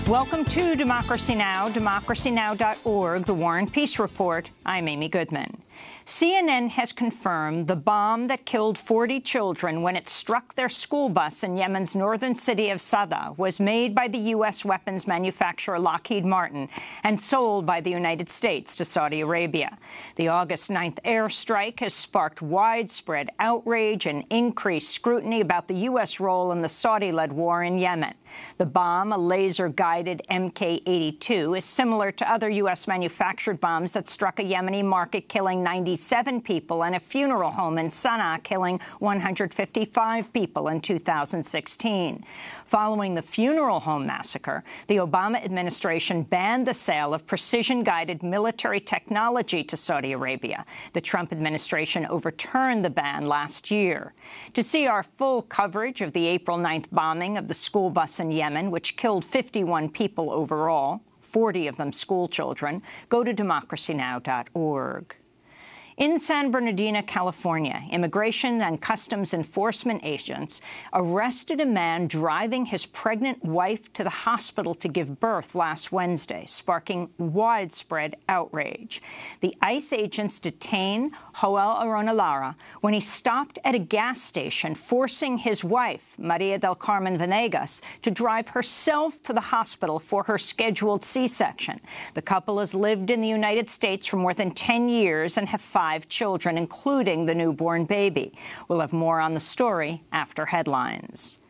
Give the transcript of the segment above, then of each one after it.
Welcome to Democracy Now!, democracynow.org, The War and Peace Report. I'm Amy Goodman. CNN has confirmed the bomb that killed 40 children when it struck their school bus in Yemen's northern city of Sada was made by the U.S. weapons manufacturer Lockheed Martin and sold by the United States to Saudi Arabia. The August 9th airstrike has sparked widespread outrage and increased scrutiny about the U.S. role in the Saudi-led war in Yemen. The bomb, a laser-guided Mk-82, is similar to other U.S.-manufactured bombs that struck a Yemeni market, killing 97 people, and a funeral home in Sana'a, killing 155 people in 2016. Following the funeral home massacre, the Obama administration banned the sale of precision-guided military technology to Saudi Arabia. The Trump administration overturned the ban last year. To see our full coverage of the April 9th bombing of the school bus in Yemen, which killed 51 people overall, 40 of them school children, go to democracynow.org. In San Bernardino, California, Immigration and Customs Enforcement agents arrested a man driving his pregnant wife to the hospital to give birth last Wednesday, sparking widespread outrage. The ICE agents detained Joel Arona Lara when he stopped at a gas station, forcing his wife, Maria del Carmen Venegas, to drive herself to the hospital for her scheduled C-section. The couple has lived in the United States for more than 10 years and have 5 children, including the newborn baby. We'll have more on the story after headlines.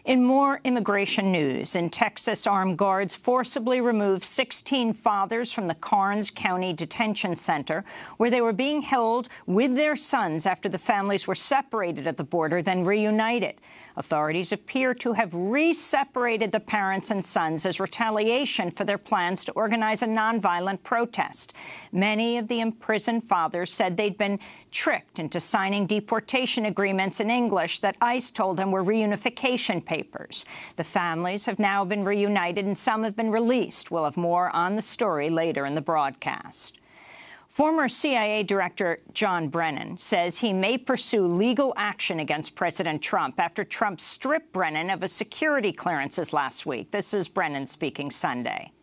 In more immigration news, in Texas, armed guards forcibly removed 16 fathers from the Karnes County Detention Center, where they were being held with their sons after the families were separated at the border, then reunited. Authorities appear to have re-separated the parents and sons as retaliation for their plans to organize a nonviolent protest. Many of the imprisoned fathers said they'd been tricked into signing deportation agreements in English that ICE told them were reunification papers. The families have now been reunited and some have been released. We'll have more on the story later in the broadcast. Former CIA Director John Brennan says he may pursue legal action against President Trump after Trump stripped Brennan of his security clearances last week. This is Brennan speaking Sunday.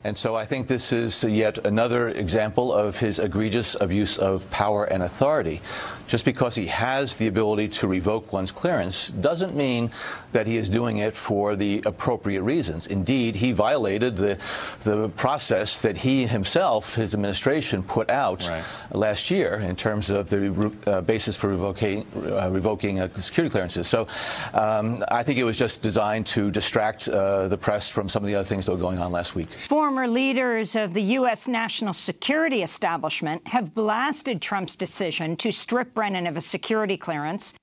And so I think this is yet another example of his egregious abuse of power and authority. Just because he has the ability to revoke one's clearance doesn't mean that he is doing it for the appropriate reasons. Indeed, he violated the process that he himself, his administration, put out last year in terms of the basis for revoking security clearances. So I think it was just designed to distract the press from some of the other things that were going on last week. Former leaders of the U.S. national security establishment have blasted Trump's decision to strip Brennan of a security clearance,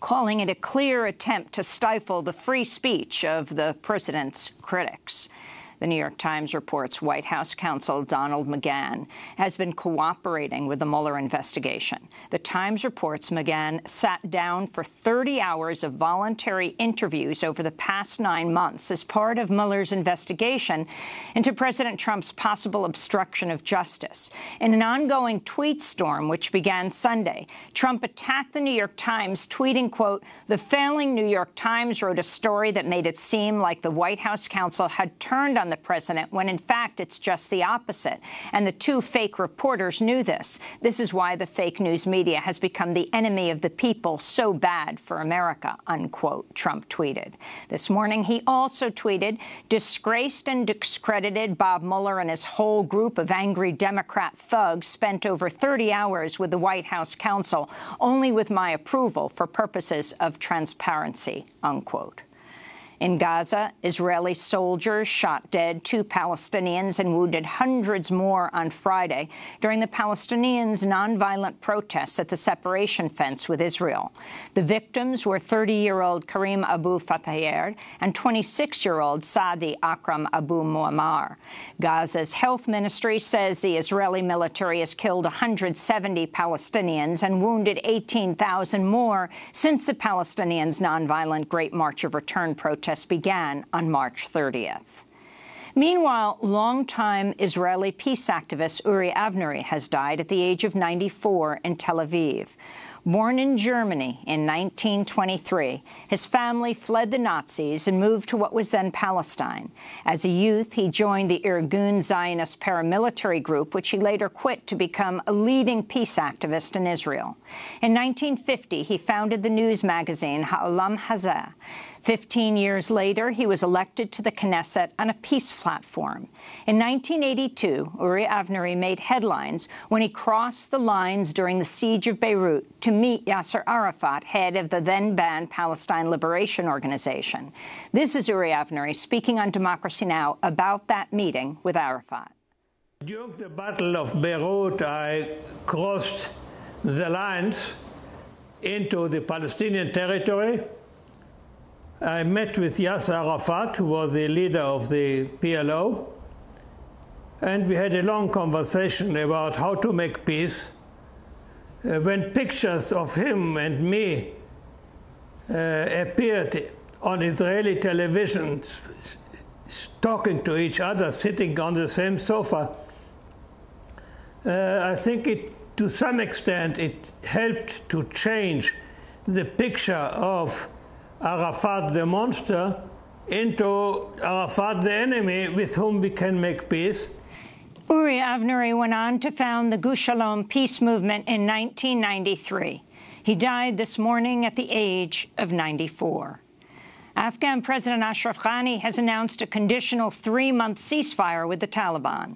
calling it a clear attempt to stifle the free speech of the president's critics. The New York Times reports White House counsel Donald McGahn has been cooperating with the Mueller investigation. The Times reports McGahn sat down for 30 hours of voluntary interviews over the past 9 months as part of Mueller's investigation into President Trump's possible obstruction of justice. In an ongoing tweet storm, which began Sunday, Trump attacked the New York Times, tweeting, quote, "The failing New York Times wrote a story that made it seem like the White House counsel had turned on the president, when in fact it's just the opposite. And the 2 fake reporters knew this. This is why the fake news media has become the enemy of the people, so bad for America," unquote, Trump tweeted. This morning, he also tweeted, "Disgraced and discredited Bob Mueller and his whole group of angry Democrat thugs spent over 30 hours with the White House counsel, only with my approval for purposes of transparency," unquote. In Gaza, Israeli soldiers shot dead 2 Palestinians and wounded hundreds more on Friday during the Palestinians' nonviolent protests at the separation fence with Israel. The victims were 30-year-old Karim Abu Fatayr and 26-year-old Saadi Akram Abu Muammar. Gaza's health ministry says the Israeli military has killed 170 Palestinians and wounded 18,000 more since the Palestinians' nonviolent Great March of Return protests began on March 30th. Meanwhile, longtime Israeli peace activist Uri Avnery has died at the age of 94 in Tel Aviv. Born in Germany in 1923, his family fled the Nazis and moved to what was then Palestine. As a youth, he joined the Irgun Zionist paramilitary group, which he later quit to become a leading peace activist in Israel. In 1950, he founded the news magazine Ha'olam Hazeh. 15 years later, he was elected to the Knesset on a peace platform. In 1982, Uri Avnery made headlines when he crossed the lines during the siege of Beirut to meet Yasser Arafat, head of the then-banned Palestine Liberation Organization. This is Uri Avnery speaking on Democracy Now! About that meeting with Arafat. During the Battle of Beirut, I crossed the lines into the Palestinian territory. I met with Yasser Arafat, who was the leader of the PLO, and we had a long conversation about how to make peace. When pictures of him and me appeared on Israeli television, talking to each other, sitting on the same sofa, I think to some extent, it helped to change the picture of Arafat the monster into Arafat the enemy with whom we can make peace. Uri Avnery went on to found the Gush Shalom peace movement in 1993. He died this morning at the age of 94. Afghan President Ashraf Ghani has announced a conditional 3-month ceasefire with the Taliban.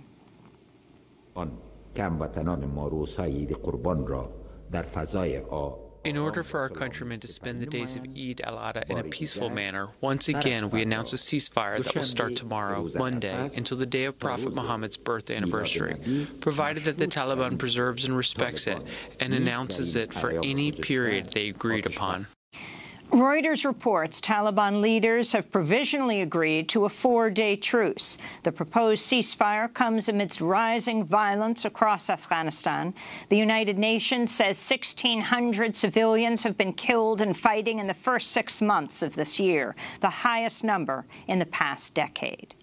In order for our countrymen to spend the days of Eid al-Adha in a peaceful manner, once again we announce a ceasefire that will start tomorrow, Monday, until the day of Prophet Muhammad's birth anniversary, provided that the Taliban preserves and respects it and announces it for any period they agreed upon. Reuters reports Taliban leaders have provisionally agreed to a 4-day truce. The proposed ceasefire comes amidst rising violence across Afghanistan. The United Nations says 1,600 civilians have been killed in fighting in the first 6 months of this year, the highest number in the past decade.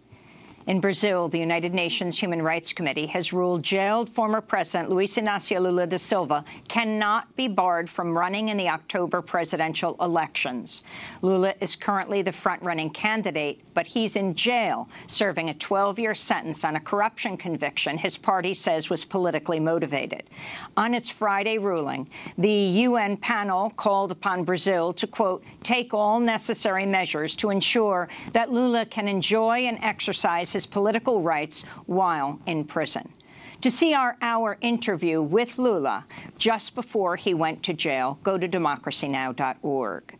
In Brazil, the United Nations Human Rights Committee has ruled jailed former President Luiz Lula da Silva cannot be barred from running in the October presidential elections. Lula is currently the front-running candidate, but he's in jail, serving a 12-year sentence on a corruption conviction his party says was politically motivated. On its Friday ruling, the UN panel called upon Brazil to, quote, take all necessary measures to ensure that Lula can enjoy and exercise his political rights while in prison. To see our interview with Lula just before he went to jail, go to democracynow.org.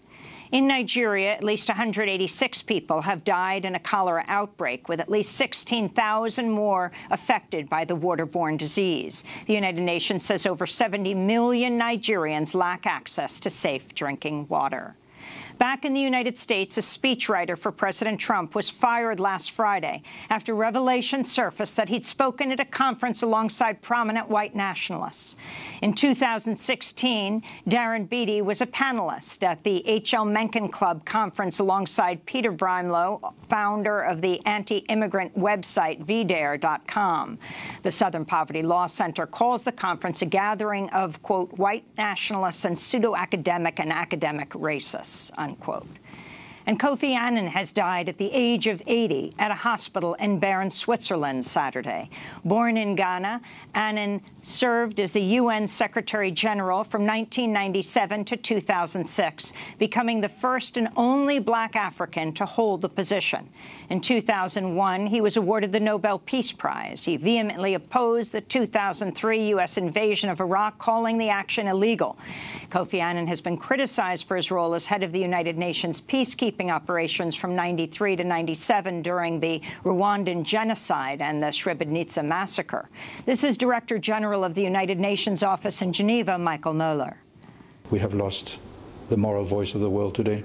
In Nigeria, at least 186 people have died in a cholera outbreak, with at least 16,000 more affected by the waterborne disease. The United Nations says over 70 million Nigerians lack access to safe drinking water. Back in the United States, a speechwriter for President Trump was fired last Friday after revelations surfaced that he'd spoken at a conference alongside prominent white nationalists. In 2016, Darren Beattie was a panelist at the H.L. Mencken Club conference alongside Peter Brimelow, founder of the anti-immigrant website VDare.com. The Southern Poverty Law Center calls the conference a gathering of, quote, white nationalists and pseudo-academic and academic racists, unquote. And Kofi Annan has died at the age of 80 at a hospital in Bern, Switzerland, Saturday. Born in Ghana, Annan served as the UN Secretary General from 1997 to 2006, becoming the first and only black African to hold the position. In 2001, he was awarded the Nobel Peace Prize. He vehemently opposed the 2003 U.S. invasion of Iraq, calling the action illegal. Kofi Annan has been criticized for his role as head of the United Nations peacekeeping operations from 93 to 97 during the Rwandan genocide and the Srebrenica massacre. This is Director General of the United Nations Office in Geneva, Michael Mueller. We have lost the moral voice of the world today.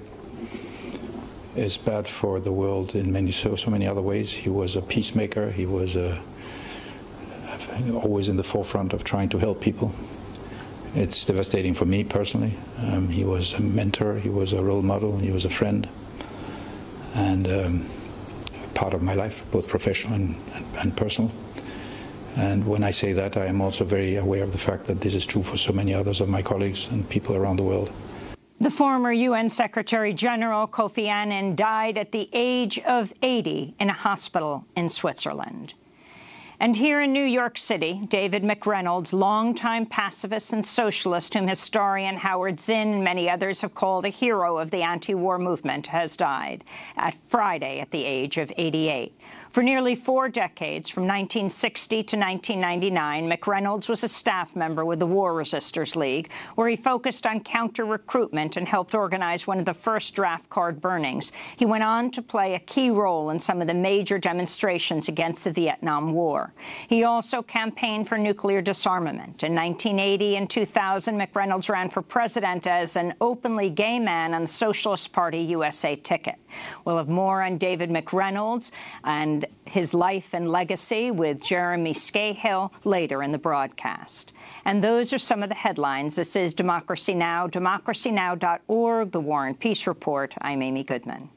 It's bad for the world in so many other ways. He was a peacemaker. He was always in the forefront of trying to help people. It's devastating for me personally. He was a mentor, he was a role model, he was a friend, and part of my life, both professional and personal. And when I say that, I am also very aware of the fact that this is true for so many others of my colleagues and people around the world. The former UN Secretary-General Kofi Annan died at the age of 80 in a hospital in Switzerland. And here in New York City, David McReynolds, longtime pacifist and socialist whom historian Howard Zinn and many others have called a hero of the anti-war movement, has died at Friday at the age of 88. For nearly 4 decades, from 1960 to 1999, McReynolds was a staff member with the War Resisters League, where he focused on counter-recruitment and helped organize one of the first draft card burnings. He went on to play a key role in some of the major demonstrations against the Vietnam War. He also campaigned for nuclear disarmament. In 1980 and 2000, McReynolds ran for president as an openly gay man on the Socialist Party USA ticket. We'll have more on David McReynolds and his life and legacy with Jeremy Scahill later in the broadcast. And those are some of the headlines. This is Democracy Now!, democracynow.org, The War and Peace Report. I'm Amy Goodman.